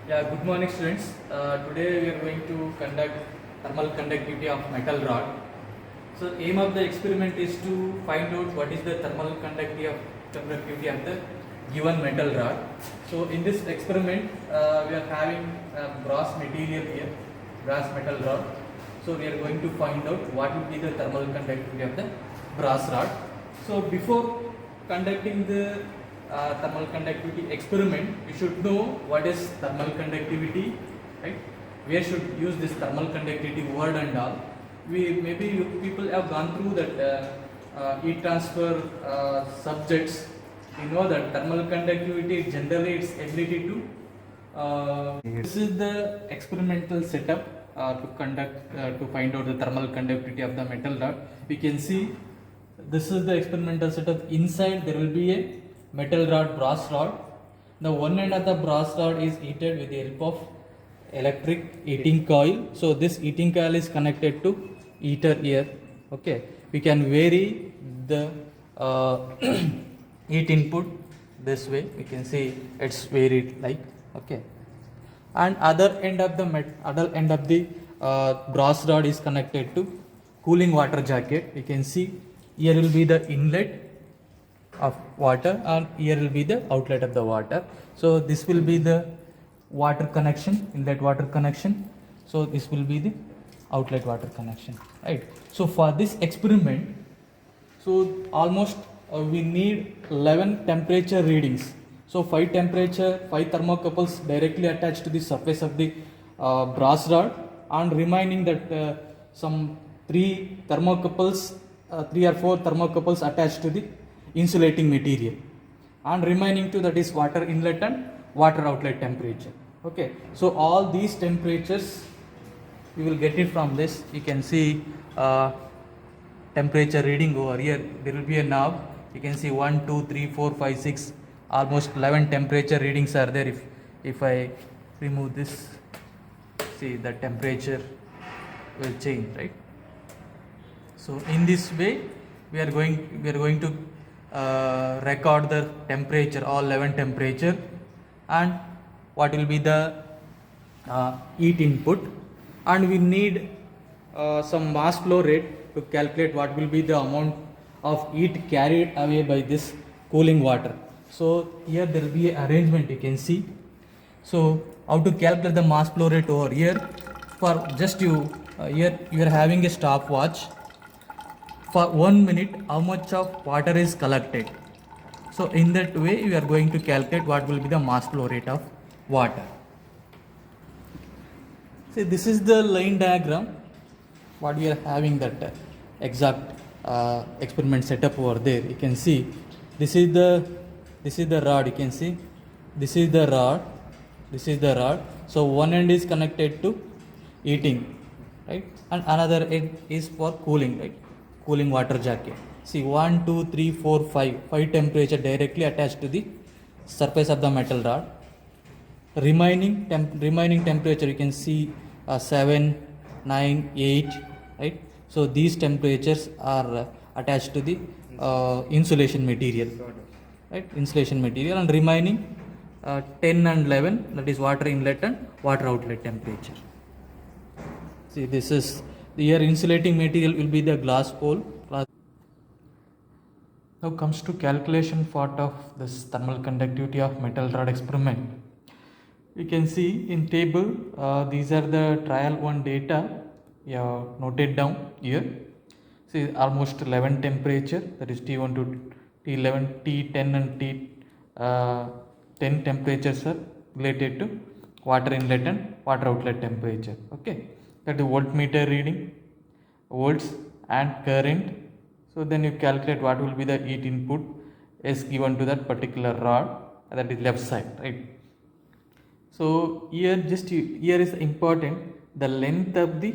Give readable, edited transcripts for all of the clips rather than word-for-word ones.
Yeah, good morning students. Today we are going to conduct thermal conductivity of metal rod. So aim of the experiment is to find out what is the thermal conductivity of the given metal rod. So in this experiment we are having brass material here, brass metal rod. So we are going to find out what will be the thermal conductivity of the brass rod. So before conducting the thermal conductivity experiment, we should know what is thermal conductivity, right? Where should use this thermal conductivity word and all. People have gone through that heat transfer subjects. You know that thermal conductivity generally its ability to. This is the experimental setup to find out the thermal conductivity of the metal rod. We can see this is the experimental setup. Inside there will be a metal rod, brass rod. The one end of the brass rod is heated with the help of electric heating coil. So this heating coil is connected to heater here. Okay, we can vary the heat input this way. We can see it's varied like okay. And other end of the brass rod is connected to cooling water jacket. You can see here will be the inlet of water and here will be the outlet of the water. So this will be the water connection, inlet water connection. So this will be the outlet water connection, right? So for this experiment, so almost we need 11 temperature readings. So 5 thermocouples directly attached to the surface of the brass rod, and remaining that some 3 or 4 thermocouples attached to the insulating material, and remaining to that is water inlet and water outlet temperature. Okay, so all these temperatures we will get it from this. You can see temperature reading over here. There will be a knob. You can see 1, 2, 3, 4, 5, 6, almost 11 temperature readings are there. If I remove this, see the temperature will change, right? So in this way we are going to record the temperature, all 11 temperature, and what will be the heat input, and we need some mass flow rate to calculate what will be the amount of heat carried away by this cooling water. So here there will be an arrangement, you can see. So how to calculate the mass flow rate over here? For just here you are having a stopwatch. For 1 minute how much of water is collected. So in that way we are going to calculate what will be the mass flow rate of water. See, this is the line diagram what we are having, that exact experiment setup over there. You can see this is the rod. You can see this is the rod. So one end is connected to heating, right, and another end is for cooling, right, cooling water jacket. See 1, 2, 3, 4, 5 temperature directly attached to the surface of the metal rod. Remaining temperature you can see 7, 9, 8, right? So these temperatures are attached to the insulation material, right? Insulation material, and remaining 10 and 11, that is water inlet and water outlet temperature. See, this is here insulating material will be the glass pole. Now comes to calculation part of this thermal conductivity of metal rod experiment. You can see in table these are the trial 1 data. You have noted down here. See almost 11 temperature, that is T1 to T11, T10 and T10 temperatures are related to water inlet and water outlet temperature. Okay, that is voltmeter reading, volts and current. So then you calculate what will be the heat input is given to that particular rod, that is left side, right? So here is important, the length of the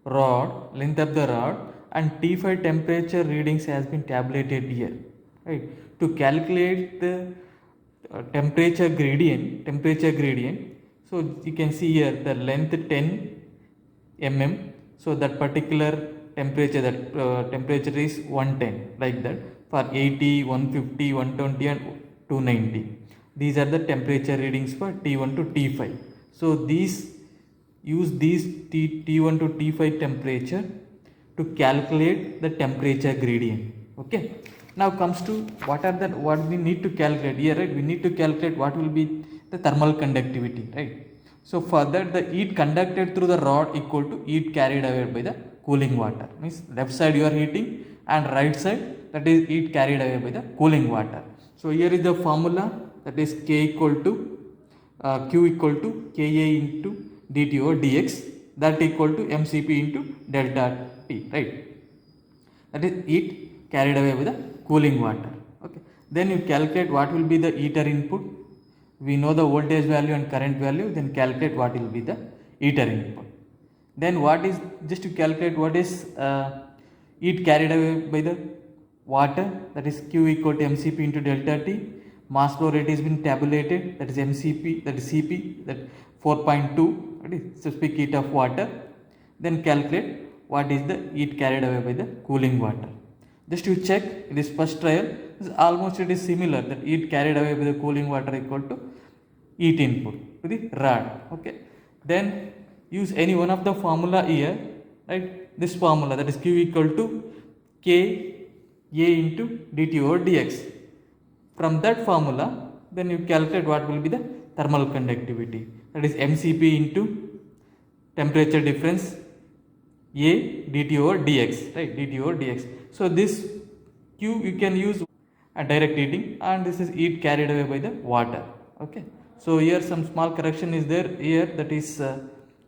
rod and T5 temperature readings has been tabulated here, right? To calculate the temperature gradient. So you can see here the length 10 mm. So that particular temperature is 110, like that. For 80, 150, 120 and 290. These are the temperature readings for T1 to T5. So use these T1 to T5 temperature to calculate the temperature gradient. Okay. Now comes to what we need to calculate here, right? We need to calculate what will be the thermal conductivity, right? So for that, the heat conducted through the rod equal to heat carried away by the cooling water. Means left side you are heating and right side, that is heat carried away by the cooling water. So here is the formula, that is K equal to Q equal to Ka into dt over dx, that equal to mCp into delta T, right? That is heat carried away by the cooling water. Okay. Then you calculate what will be the heater input. We know the voltage value and current value, then calculate what will be the heater input. Then what is, just to calculate what is heat carried away by the water, that is Q equal to mCp into delta T. Mass flow rate has been tabulated, that is mCp, that is Cp, that 4.2, that is specific heat of water. Then calculate what is the heat carried away by the cooling water. Just to check, it is first trial, almost it is similar, that heat carried away by the cooling water equal to heat input to the rod. Okay. Then use any one of the formula here, right? This formula, that is Q equal to K A into dt over dx. From that formula, then you calculate what will be the thermal conductivity, that is mCp into temperature difference A dt over dx, right? Dt over dx. So this Q you can use a direct heating, and this is heat carried away by the water. Okay. So here some small correction is there here, that is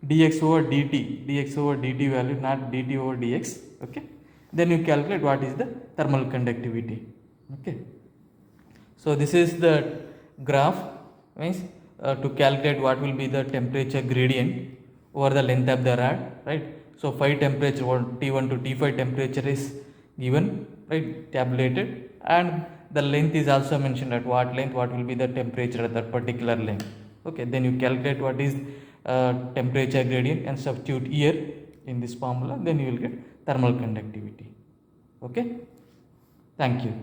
dx over dt value, not dt over dx. Okay. Then you calculate what is the thermal conductivity. Okay. So this is the graph, means to calculate what will be the temperature gradient over the length of the rod, right? So 5 temperature, T1 to T5 temperature is given, right, tabulated, and the length is also mentioned, at what length what will be the temperature at that particular length. Okay, then you calculate what is temperature gradient and substitute here in this formula, then you will get thermal conductivity. Okay, thank you.